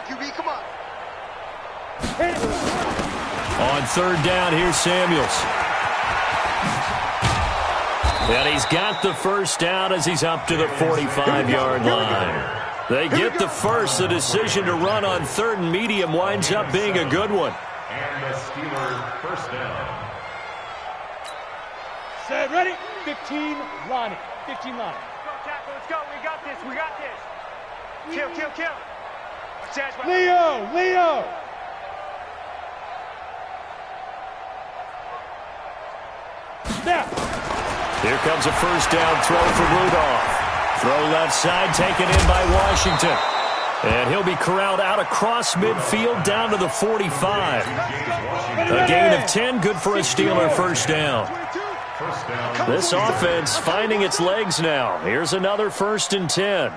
QB, come on. On third down, here's Samuels. And he's got the first down as he's up to the 45-yard line. They get the first. The decision to run on third and medium winds up being a good one. And the Steelers first down. Set, ready? 15, line it. 15 line. Go, tackle, let's go. We got this. We got this. Kill, kill, kill. Leo! Snap. Here comes a first down throw for Rudolph. Throw left side, taken in by Washington. And he'll be corralled out across midfield down to the 45. A gain of 10, good for a Steeler first down. This offense finding its legs now. Here's another 1st and 10.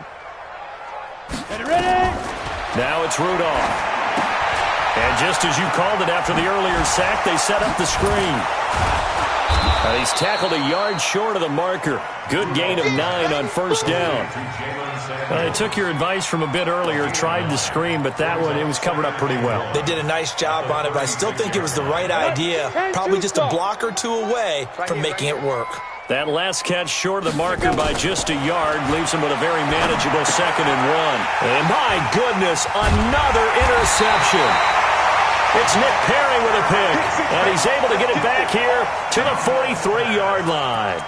Ready? Now it's Rudolph. And just as you called it after the earlier sack, they set up the screen. He's tackled a yard short of the marker. Good gain of 9 on first down. I took your advice from a bit earlier, tried the screen, but that one, it was covered up pretty well. They did a nice job on it, but I still think it was the right idea. Probably just a block or two away from making it work. That last catch short of the marker by just a yard leaves him with a very manageable 2nd and 1. And my goodness, another interception. It's Nick Perry with a pick, and he's able to get it back here to the 43-yard line.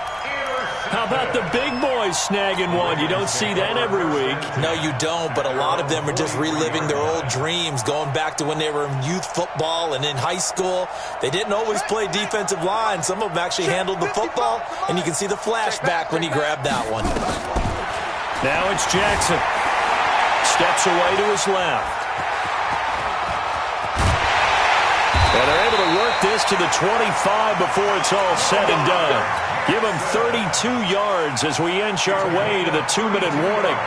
How about the big boys snagging one? You don't see that every week. No, you don't, but a lot of them are just reliving their old dreams, going back to when they were in youth football and in high school. They didn't always play defensive line. Some of them actually handled the football, and you can see the flashback when he grabbed that one. Now it's Jackson. Steps away to his left. And they're able to work this to the 25 before it's all said and done. Give them 32 yards as we inch our way to the 2-minute warning.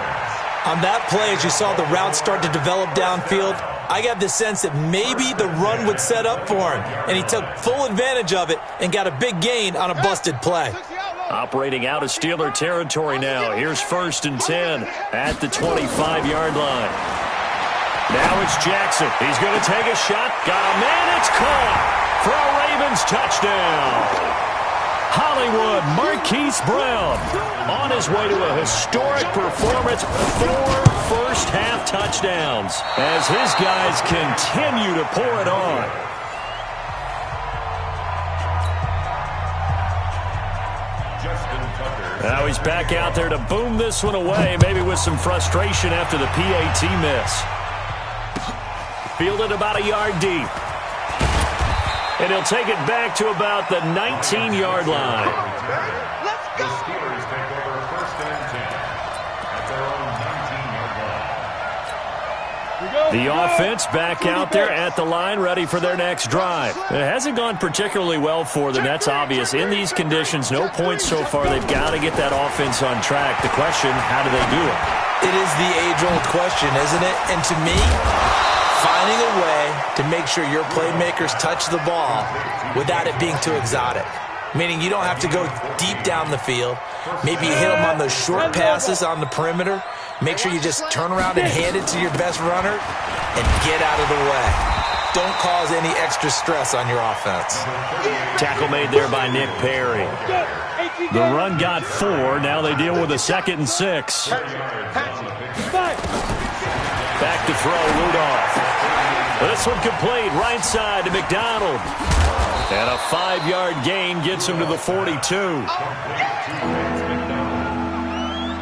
On that play, as you saw the route start to develop downfield, I got the sense that maybe the run would set up for him. And he took full advantage of it and got a big gain on a busted play. Operating out of Steeler territory now. Here's 1st and 10 at the 25-yard line. Now it's Jackson. He's going to take a shot. Got a man. It's caught for a Ravens touchdown. Hollywood Marquise Brown on his way to a historic performance. 4 first-half touchdowns as his guys continue to pour it on. Now he's back out there to boom this one away, maybe with some frustration after the PAT miss. Fielded about a yard deep. And he'll take it back to about the 19-yard line. The Steelers take over 1st and 10 at their own 19-yard line. The offense back out there at the line, ready for their next drive. It hasn't gone particularly well for them. That's obvious. In these conditions, no points so far. They've got to get that offense on track. The question, how do they do it? It is the age-old question, isn't it? And to me, finding a way to make sure your playmakers touch the ball without it being too exotic. Meaning you don't have to go deep down the field. Maybe you hit them on those short passes on the perimeter. Make sure you just turn around and hand it to your best runner and get out of the way. Don't cause any extra stress on your offense. Tackle made there by Nick Perry. The run got 4. Now they deal with a 2nd and 6. Back to throw, Rudolph. This one complete, right side to McDonald. And a 5-yard gain gets him to the 42.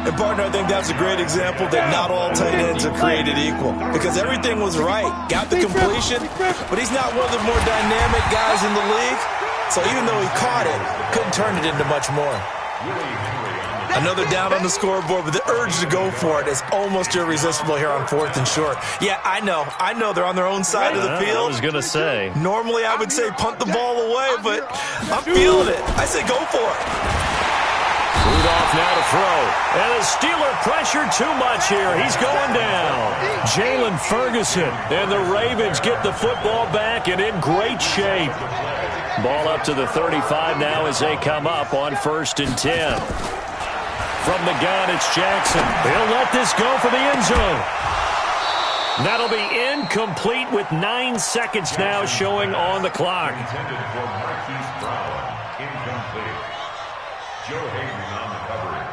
And, partner, I think that's a great example that not all tight ends are created equal. Because everything was right. Got the completion, but he's not one of the more dynamic guys in the league. So even though he caught it, couldn't turn it into much more. Another down on the scoreboard, but the urge to go for it is almost irresistible here on 4th and short. Yeah, I know they're on their own side of the field. I was going to say. Normally I would say punt the ball away, but I'm feeling it. I say go for it. Rudolph now to throw. And the Steeler pressure too much here. He's going down. Jalen Ferguson. And the Ravens get the football back and in great shape. Ball up to the 35 now as they come up on 1st and 10. From the gun, it's Jackson. He'll let this go for the end zone. That'll be incomplete with 9 seconds now showing on the clock. Intended for Marquise Brown. Incomplete. Joe Hayden on the coverage.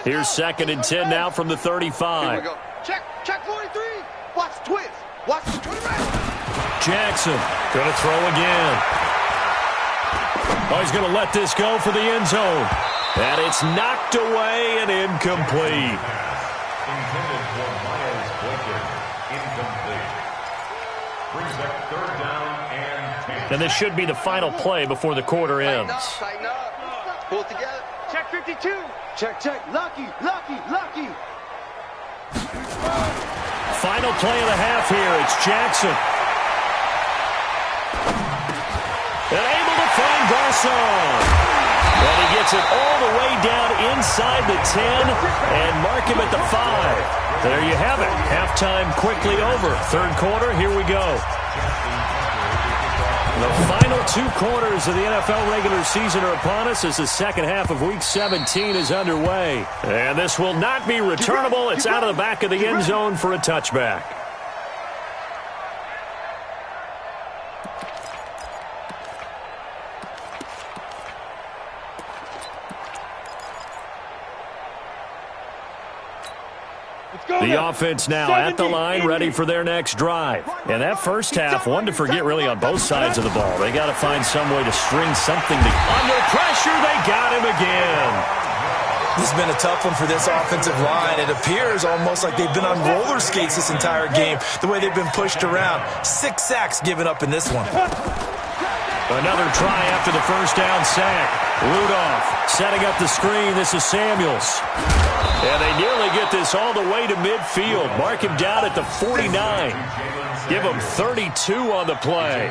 Here's 2nd and 10 now from the 35. Here we go. Check 43. Watch the twist. Watch the twist. Jackson going to throw again. Oh, he's going to let this go for the end zone. And it's knocked away and incomplete. Intended for Miles Boykin. Incomplete. Brings up 3rd down and 10. And this should be the final play before the quarter ends. Tighten up. Pull it together. Check 52. Check. Lucky. Final play of the half here. It's Jackson. And able to find Garcon. And he gets it all the way down inside the 10 and mark him at the 5. There you have it. Halftime quickly over. 3rd quarter, here we go. The final 2 quarters of the NFL regular season are upon us as the second half of Week 17 is underway. And this will not be returnable. It's out of the back of the end zone for a touchback. The offense now at the line, ready for their next drive. And that first half, one to forget really on both sides of the ball. They got to find some way to string something under pressure. They got him again. This has been a tough one for this offensive line. It appears almost like they've been on roller skates this entire game, the way they've been pushed around. 6 sacks given up in this one. Another try after the first down sack. Rudolph setting up the screen. This is Samuels. And they nearly get this all the way to midfield. Mark him down at the 49. Give him 32 on the play.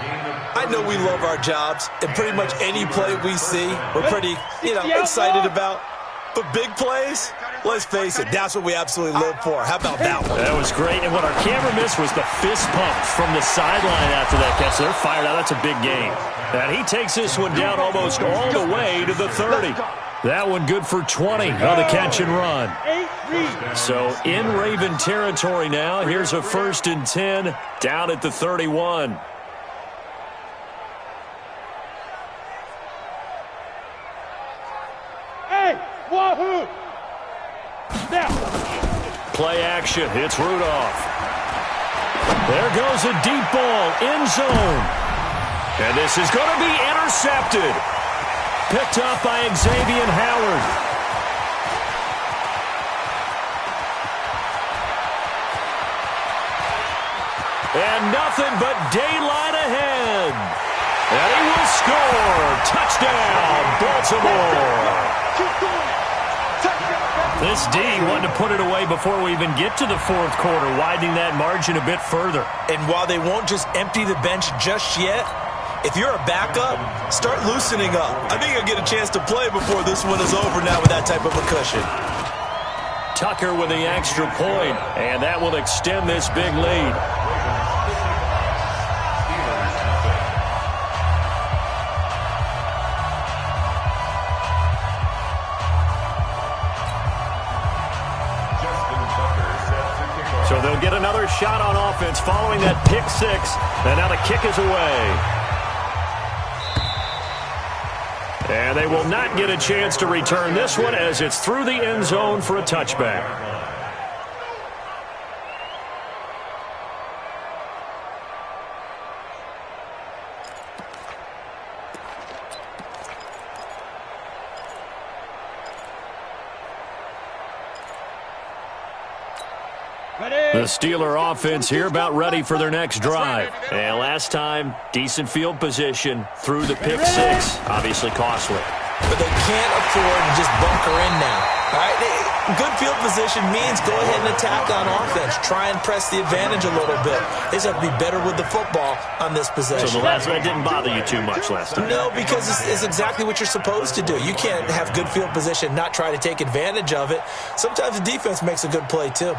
I know we love our jobs, and pretty much any play we see, we're pretty, excited about. But big plays, let's face it, that's what we absolutely live for. How about that one? That was great. And what our camera missed was the fist pumps from the sideline after that catch. They're fired out. That's a big game. And he takes this one down almost all the way to the 30. That one good for 20 on the catch and run. So in Raven territory now. Here's a 1st and 10 down at the 31. Hey, wahoo! Now. Play action. It's Rudolph. There goes a deep ball. End zone. And this is going to be intercepted. Picked up by Xavier Howard. And nothing but daylight ahead. And he will score. Touchdown, Baltimore. This D wanted to put it away before we even get to the 4th quarter, widening that margin a bit further. And while they won't just empty the bench just yet, if you're a backup, start loosening up. I think you'll get a chance to play before this one is over now with that type of a cushion. Tucker with the extra point, and that will extend this big lead. So they'll get another shot on offense following that pick 6, and now the kick is away. And they will not get a chance to return this one as it's through the end zone for a touchback. The Steeler offense here about ready for their next drive. And last time, decent field position through the pick 6. Obviously costly. But they can't afford to just bunker in now. All right? Good field position means go ahead and attack on offense. Try and press the advantage a little bit. They just have to be better with the football on this possession. So the last one didn't bother you too much last time? No, because it's exactly what you're supposed to do. You can't have good field position, not try to take advantage of it. Sometimes the defense makes a good play, too.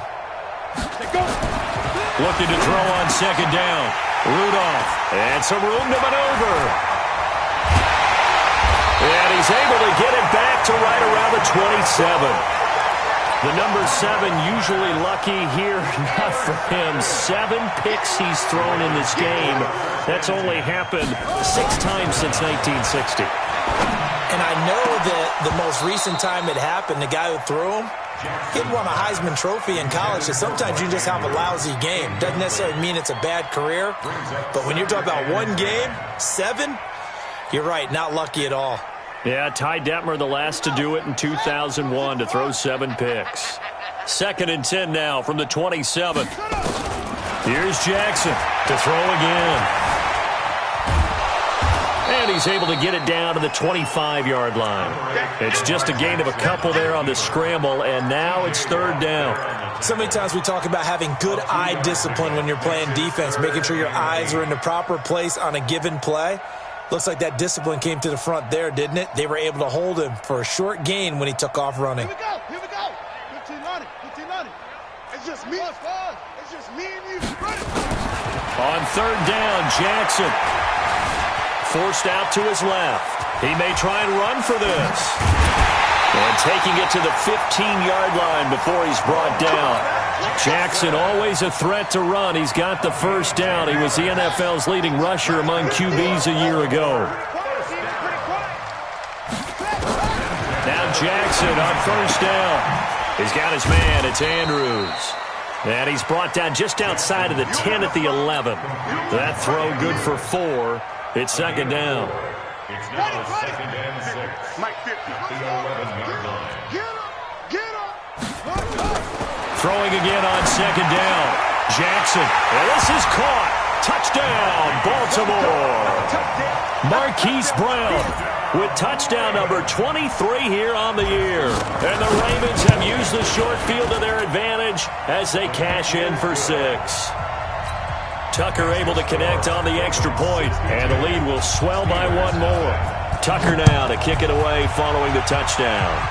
Looking to throw on second down. Rudolph. And some room to maneuver. And he's able to get it back to right around the 27. The number 7 usually lucky here. Not for him. 7 picks he's thrown in this game. That's only happened 6 times since 1960. And I know that the most recent time it happened, the guy who threw him, he won a Heisman Trophy in college. So sometimes you just have a lousy game. Doesn't necessarily mean it's a bad career. But when you're talking about one game, 7, you're right, not lucky at all. Yeah, Ty Detmer, the last to do it in 2001, to throw 7 picks. 2nd and 10 now from the 27. Here's Jackson to throw again. And he's able to get it down to the 25-yard line. It's just a gain of a couple there on the scramble, and now it's 3rd down. So many times we talk about having good eye discipline when you're playing defense, making sure your eyes are in the proper place on a given play. Looks like that discipline came to the front there, didn't it? They were able to hold him for a short gain when he took off running. Here we go. Here we go. 15 on it. It's just me. It's just me and you. Run it. On 3rd down, Jackson forced out to his left. He may try and run for this. And taking it to the 15-yard line before he's brought down. Jackson always a threat to run. He's got the 1st down. He was the NFL's leading rusher among QBs a year ago. Now Jackson on 1st down. He's got his man. It's Andrews. And he's brought down just outside of the 10 at the 11. That throw good for 4. It's 2nd down. It's now 2nd and 6. Mike 50. The 11-yard line. Get up. Throwing again on 2nd down. Jackson. And this is caught. Touchdown, Baltimore. Marquise Brown with touchdown number 23 here on the year. And the Ravens have used the short field to their advantage as they cash in for 6. Tucker able to connect on the extra point, and the lead will swell by 1 more. Tucker now to kick it away following the touchdown.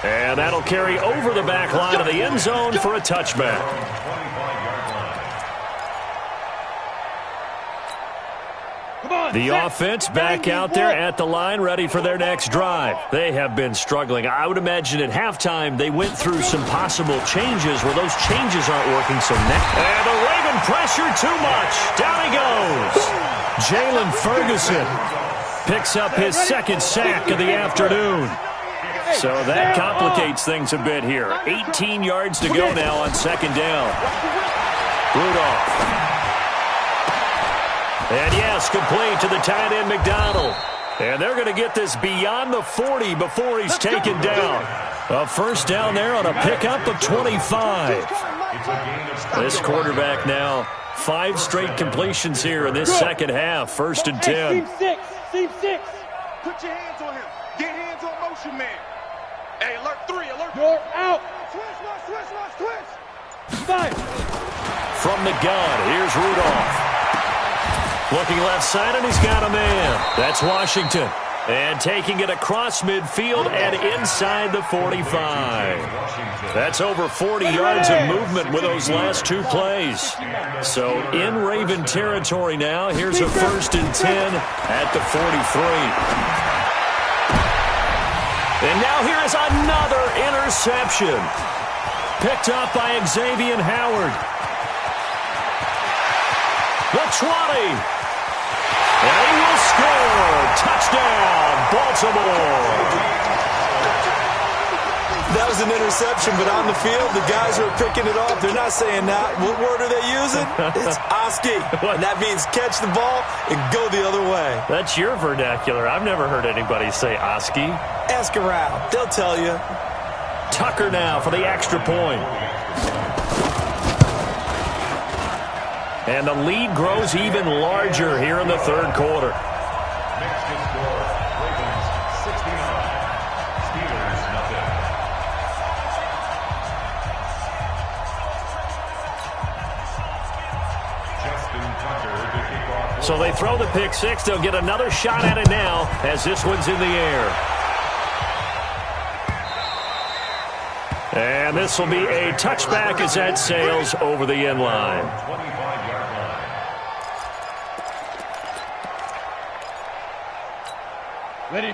And that'll carry over the back line of the end zone for a touchback. The offense back out there at the line, ready for their next drive. They have been struggling. I would imagine at halftime they went through some possible changes where those changes aren't working so now. And the Raven pressure too much. Down he goes. Jalen Ferguson picks up his 2nd sack of the afternoon. So that complicates things a bit here. 18 yards to go now on 2nd down. Rudolph. And yes, complete to the tight end, McDonald. And they're going to get this beyond the 40 before he's taken down. A 1st down there on a pickup of 25. This quarterback now, 5 straight completions here in this 2nd half. 1st and 10. Team 6. Put your hands on him. Get hands on motion, man. Hey, alert 3, alert. You're out. Twist. 5. From the gun, here's Rudolph. Looking left side, and he's got a man. That's Washington. And taking it across midfield and inside the 45. That's over 40 yards of movement with those last 2 plays. So in Raven territory now. Here's a 1st and 10 at the 43. And now here is another interception. Picked up by Xavier Howard. The 20. And he will score. Touchdown, Baltimore. That was an interception, but on the field, the guys who are picking it off, they're not saying that. What word are they using? It's Oski. And that means catch the ball and go the other way. That's your vernacular. I've never heard anybody say Oski. Ask around. They'll tell you. Tucker now for the extra point. And the lead grows even larger here in the 3rd quarter. Next to score, Ravens 69, Steelers nothing. Justin Tucker to kick off. So they throw the pick 6. They'll get another shot at it now as this one's in the air. And this will be a touchback as that sails over the end line. 25-yard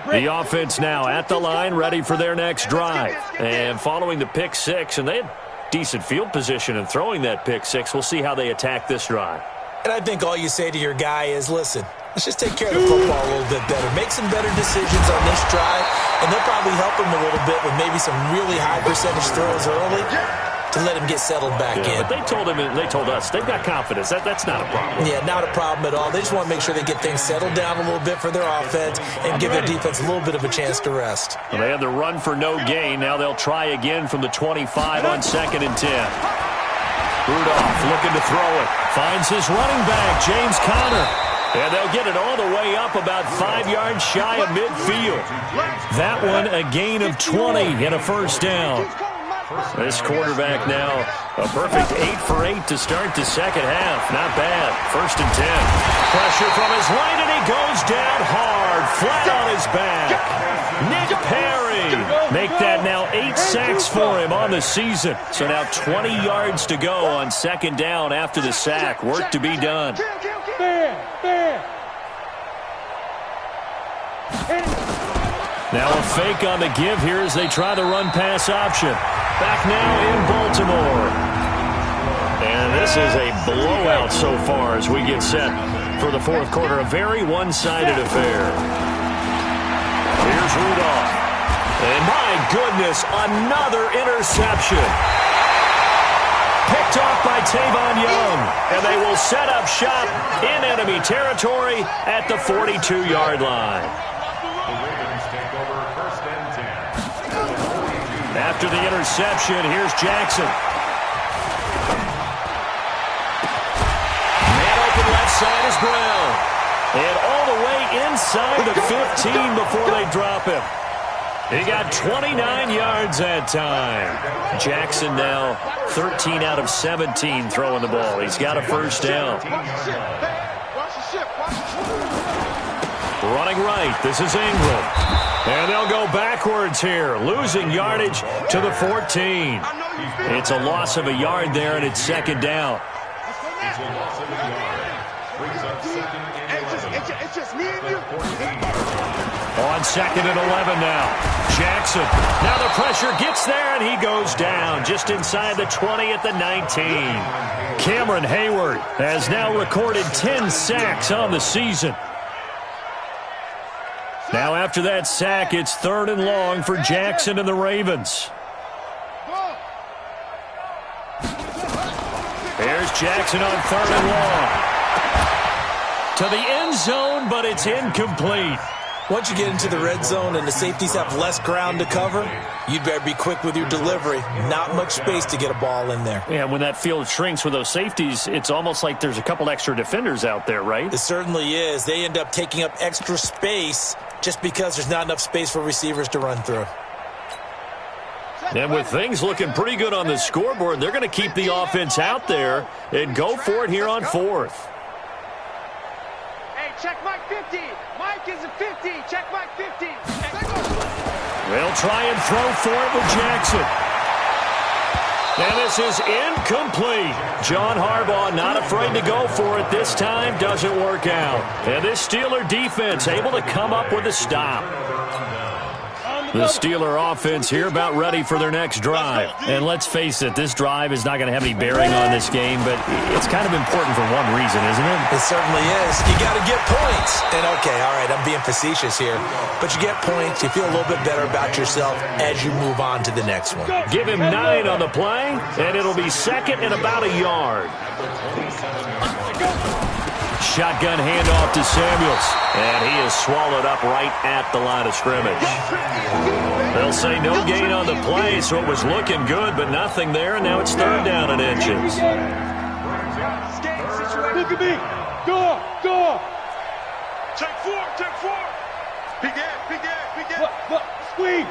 line. The offense now at the line, ready for their next drive. And following the pick six, and they had decent field position in throwing that pick six. We'll see how they attack this drive. And I think all you say to your guy is, listen, let's just take care of the football a little bit better. Make some better decisions on this drive, and they'll probably help him a little bit with maybe some really high percentage throws early to let him get settled back in. But they told him, and they told us, they've got confidence. That's not a problem. Yeah, not a problem at all. They just want to make sure they get things settled down a little bit for their offense and give their defense a little bit of a chance to rest. Well, they had the run for no gain. Now they'll try again from the 25 on 2nd and 10. Rudolph looking to throw it. Finds his running back, James Conner. And they'll get it all the way up about 5 yards shy of midfield. That one a gain of 20 and a first down. This quarterback now a perfect 8 for 8 to start the second half. Not bad. 1st and 10. Pressure from his right, and he goes down hard, flat on his back. Nick Perry. Make that now 8 sacks for him on the season. So now 20 yards to go on 2nd down after the sack. Work to be done. Now a fake on the give here as they try the run-pass option. Back now in Baltimore. And this is a blowout so far as we get set for the 4th quarter. A very one-sided affair. Here's Rudolph. And my goodness, another interception. Picked off by Tavon Young. And they will set up shop in enemy territory at the 42-yard line. After the interception, here's Jackson. Man open left side is Brown. And all the way inside the 15 before they drop him. He got 29 yards that time. Jackson now 13 out of 17 throwing the ball. He's got a first down. Running right, this is Ingram. And they'll go backwards here, losing yardage to the 14. It's a loss of a yard there, and it's 2nd down. It's a loss of a yard. Brings up 2nd and 11. It's just me and you. On 2nd and 11 now. Jackson. Now the pressure gets there, and he goes down just inside the 20 at the 19. Cameron Hayward has now recorded 10 sacks on the season. Now after that sack, it's 3rd and long for Jackson and the Ravens. Here's Jackson on 3rd and long. To the end zone, but it's incomplete. Once you get into the red zone and the safeties have less ground to cover, you'd better be quick with your delivery. Not much space to get a ball in there. Yeah, when that field shrinks with those safeties, it's almost like there's a couple extra defenders out there, right? It certainly is. They end up taking up extra space just because there's not enough space for receivers to run through. And with things looking pretty good on the scoreboard, they're going to keep the offense out there and go for it here on 4th. Hey, check Mike 50. Mike is a 50. Check Mike 50. They'll try and throw for it with Jackson. And this is incomplete. John Harbaugh not afraid to go for it this time. Doesn't work out. And this Steeler defense able to come up with a stop. The Steeler offense here about ready for their next drive. And let's face it, this drive is not going to have any bearing on this game, but it's kind of important for one reason, isn't it? It certainly is. You got to get points. And okay, all right, I'm being facetious here. But you get points, you feel a little bit better about yourself as you move on to the next one. Give him 9 on the play, and it'll be 2nd and about a yard. Shotgun handoff to Samuels. And he is swallowed up right at the line of scrimmage. They'll say no gain on the play, so it was looking good, but nothing there, and now it's 3rd down and inches. Look at me. Go. Take 4. Big ass. Look, squeeze.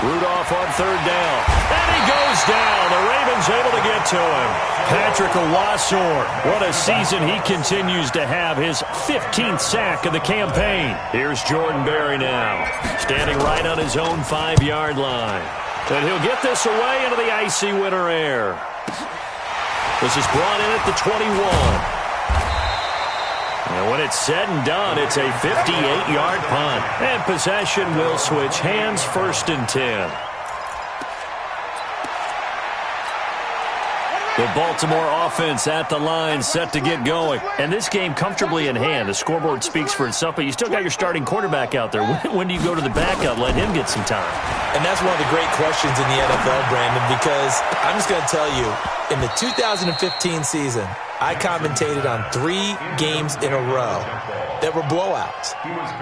Rudolph on 3rd down. And he goes down. The Ravens able to get to him. Patrick Owasor, what a season he continues to have, his 15th sack of the campaign. Here's Jordan Berry now, standing right on his own 5-yard line. And he'll get this away into the icy winter air. This is brought in at the 21. And when it's said and done, it's a 58-yard punt. And possession will switch hands, 1st and 10. The Baltimore offense at the line, set to get going. And this game comfortably in hand. The scoreboard speaks for itself, but you still got your starting quarterback out there. When do you go to the backup? Let him get some time. And that's one of the great questions in the NFL, Brandon, because I'm just going to tell you, in the 2015 season, I commentated on 3 games in a row that were blowouts.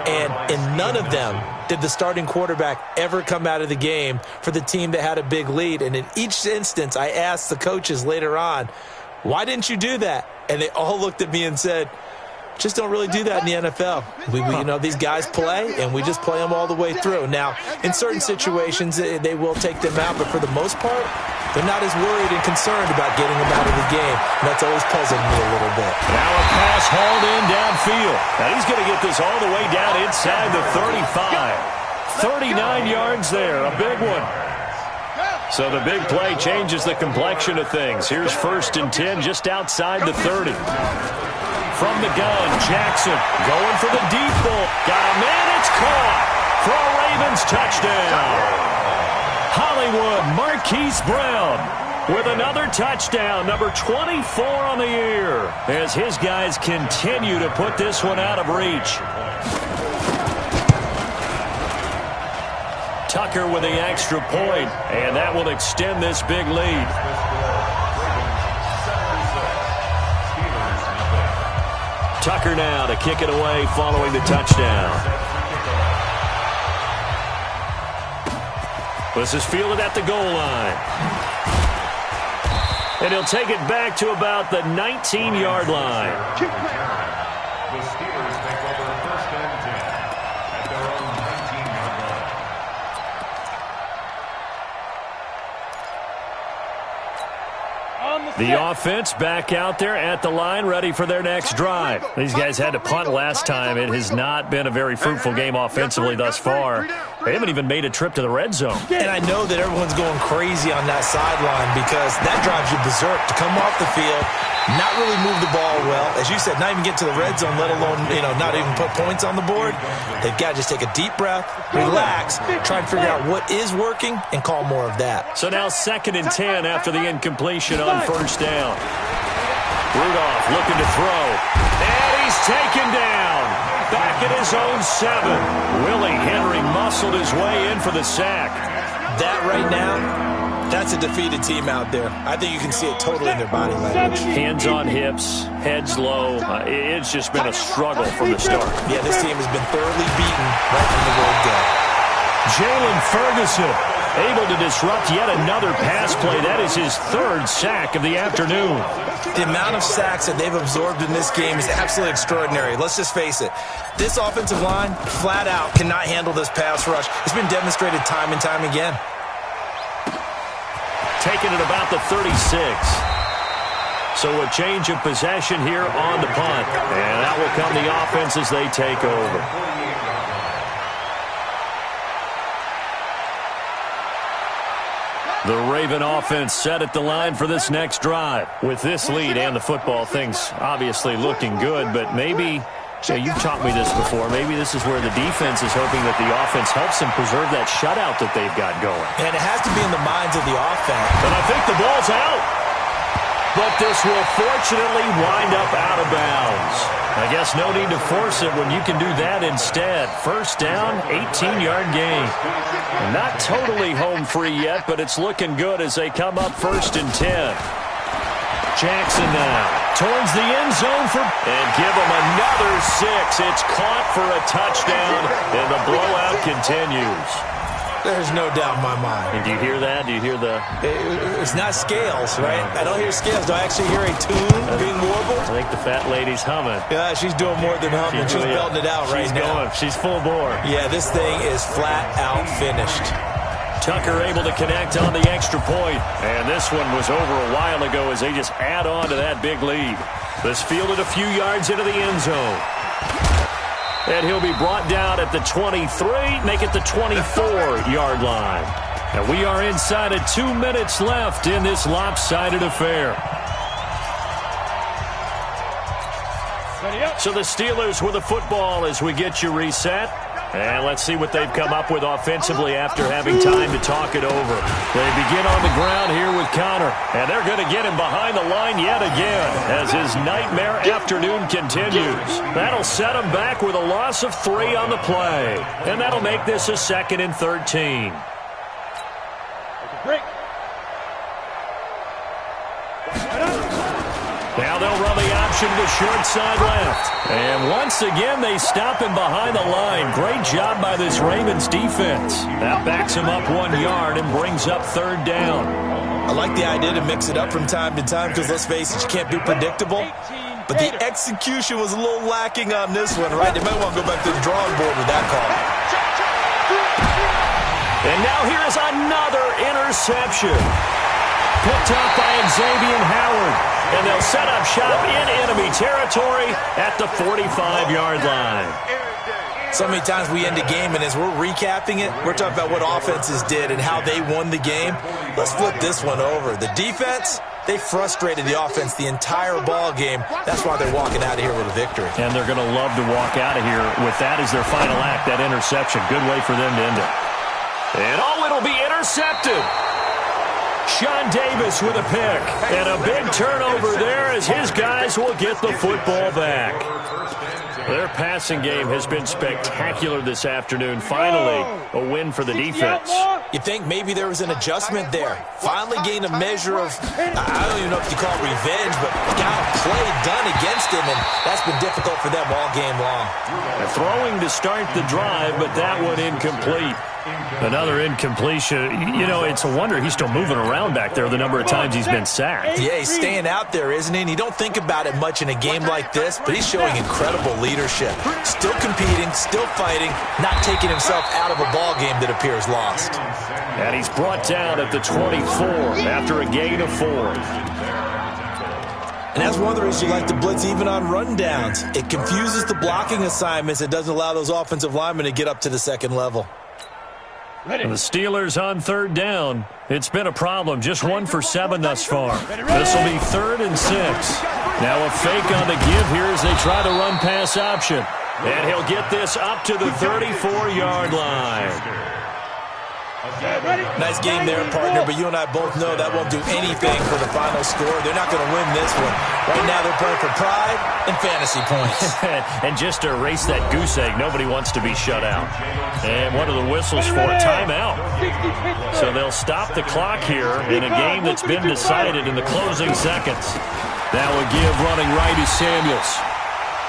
And in none of them did the starting quarterback ever come out of the game for the team that had a big lead. And in each instance, I asked the coaches later on, why didn't you do that? And they all looked at me and said, just don't really do that in the NFL. These guys play, and we just play them all the way through. Now, in certain situations, they will take them out, but for the most part, they're not as worried and concerned about getting them out of the game. And that's always puzzled me a little bit. Now a pass hauled in downfield. And he's going to get this all the way down inside the 35. 39 yards there, a big one. So the big play changes the complexion of things. Here's 1st and 10 just outside the 30. From the gun, Jackson going for the deep ball. Got a man, it's caught for a Ravens touchdown. Hollywood Marquise Brown with another touchdown, number 24 on the year, as his guys continue to put this one out of reach. Tucker with the extra point, and that will extend this big lead. Tucker now to kick it away following the touchdown. This is fielded at the goal line. And he'll take it back to about the 19-yard line. The Steelers take over 1st and 10 at their own 19-yard line. The offense back out there at the line, ready for their next drive. These guys had to punt last time. It has not been a very fruitful game offensively thus far. They haven't even made a trip to the red zone. And I know that everyone's going crazy on that sideline because that drives you berserk to come off the field, not really move the ball well. As you said, not even get to the red zone, let alone, not even put points on the board. They've got to just take a deep breath, relax, try and figure out what is working, and call more of that. So now 2nd and 10 after the incompletion on 1st down. Rudolph looking to throw. And he's taken down. Back at his own 7. Willie Henry muscled his way in for the sack. That right now, that's a defeated team out there. I think you can see it totally in their body language. Hands on hips, heads low. It's just been a struggle from the start. Yeah, this team has been thoroughly beaten right from the word go. Jalen Ferguson able to disrupt yet another pass play. That is his 3rd sack of the afternoon. The amount of sacks that they've absorbed in this game is absolutely extraordinary. Let's just face it. This offensive line, flat out, cannot handle this pass rush. It's been demonstrated time and time again. Taking it about the 36. So a change of possession here on the punt. And that will come the offense as they take over. The Raven offense set at the line for this next drive. With this lead and the football, things obviously looking good, but maybe, you've taught me this before, maybe this is where the defense is hoping that the offense helps them preserve that shutout that they've got going. And it has to be in the minds of the offense. And I think the ball's out. But this will fortunately wind up out of bounds. I guess no need to force it when you can do that instead. 1st down, 18-yard gain. Not totally home free yet, but it's looking good as they come up 1st and 10. Jackson now towards the end zone and give him another 6. It's caught for a touchdown, and the blowout continues. There's no doubt in my mind. And do you hear that? Do you hear the... It's not scales, right? I don't hear scales. Do I actually hear a tune being warbled? I think the fat lady's humming. Yeah, she's doing more than humming. She's belting it out right now. She's going. She's full bore. Yeah, this thing is flat out finished. Tucker able to connect on the extra point. And this one was over a while ago as they just add on to that big lead. This fielded a few yards into the end zone. And he'll be brought down at the 23, make it the 24-yard line. And we are inside of 2 minutes left in this lopsided affair. So the Steelers with the football as we get you reset. And let's see what they've come up with offensively after having time to talk it over. They begin on the ground here with Connor. And they're going to get him behind the line yet again as his nightmare afternoon continues. That'll set him back with a loss of 3 on the play. And that'll make this a 2nd and 13. Break. Now they'll run the option to short side left. And once again, they stop him behind the line. Great job by this Ravens defense. That backs him up 1 yard and brings up 3rd down. I like the idea to mix it up from time to time because, let's face it, you can't be predictable. But the execution was a little lacking on this one, right? They might want to go back to the drawing board with that call. And now here's another interception. Picked off by Xavier Howard. And they'll set up shop in enemy territory at the 45-yard line. So many times we end a game, and as we're recapping it, we're talking about what offenses did and how they won the game. Let's flip this one over. The defense, they frustrated the offense the entire ball game. That's why they're walking out of here with a victory. And they're going to love to walk out of here with that as their final act, that interception. Good way for them to end it. And it'll be intercepted. Sean Davis with a pick. And a big turnover there as his guys will get the football back. Their passing game has been spectacular this afternoon. Finally, a win for the defense. You think maybe there was an adjustment there. Finally gained a measure of, I don't even know if you call it revenge, but got a play done against him, and that's been difficult for them all game long. Throwing to start the drive, but that one incomplete. Another incompletion. You know, it's a wonder he's still moving around back there the number of times he's been sacked. Yeah, he's staying out there, isn't he? And you don't think about it much in a game like this, but he's showing incredible leadership. Still competing, still fighting, not taking himself out of a ball game that appears lost. And he's brought down at the 24 after a gain of 4. And that's one of the reasons you like to blitz even on rundowns. It confuses the blocking assignments. It doesn't allow those offensive linemen to get up to the second level. And the Steelers on 3rd down. It's been a problem. Just 1 for 7 thus far. This will be 3rd and 6. Now a fake on the give here as they try to run pass option. And he'll get this up to the 34-yard line. Nice game there, partner, but you and I both know that won't do anything for the final score. They're not going to win this one. Right now they're playing for pride and fantasy points. And just to erase that goose egg, nobody wants to be shut out. And one of the whistles for a timeout. So they'll stop the clock here in a game that's been decided in the closing seconds. That will give running right is Samuels.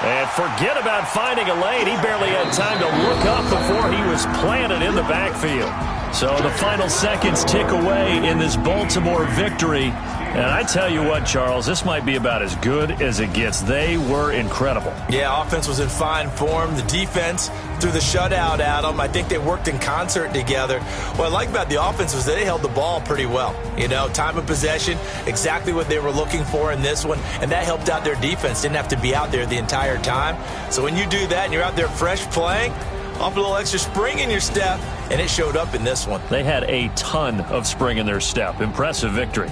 And forget about finding a lane. He barely had time to look up before he was planted in the backfield. So the final seconds tick away in this Baltimore victory. And I tell you what, Charles, this might be about as good as it gets. They were incredible. Yeah, offense was in fine form. The defense threw the shutout at them. I think they worked in concert together. What I like about the offense was they held the ball pretty well. You know, time of possession, exactly what they were looking for in this one. And that helped out their defense. Didn't have to be out there the entire time. So when you do that and you're out there fresh playing, off a little extra spring in your step, and it showed up in this one. They had a ton of spring in their step. Impressive victory.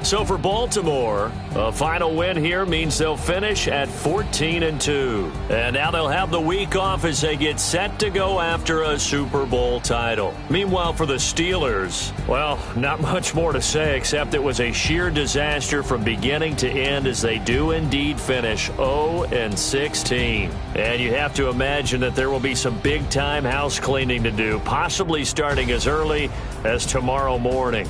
So for Baltimore, a final win here means they'll finish at 14-2. And now they'll have the week off as they get set to go after a Super Bowl title. Meanwhile, for the Steelers, well, not much more to say except it was a sheer disaster from beginning to end as they do indeed finish 0-16. And you have to imagine that there will be some big-time house cleaning to do, possibly starting as early as tomorrow morning.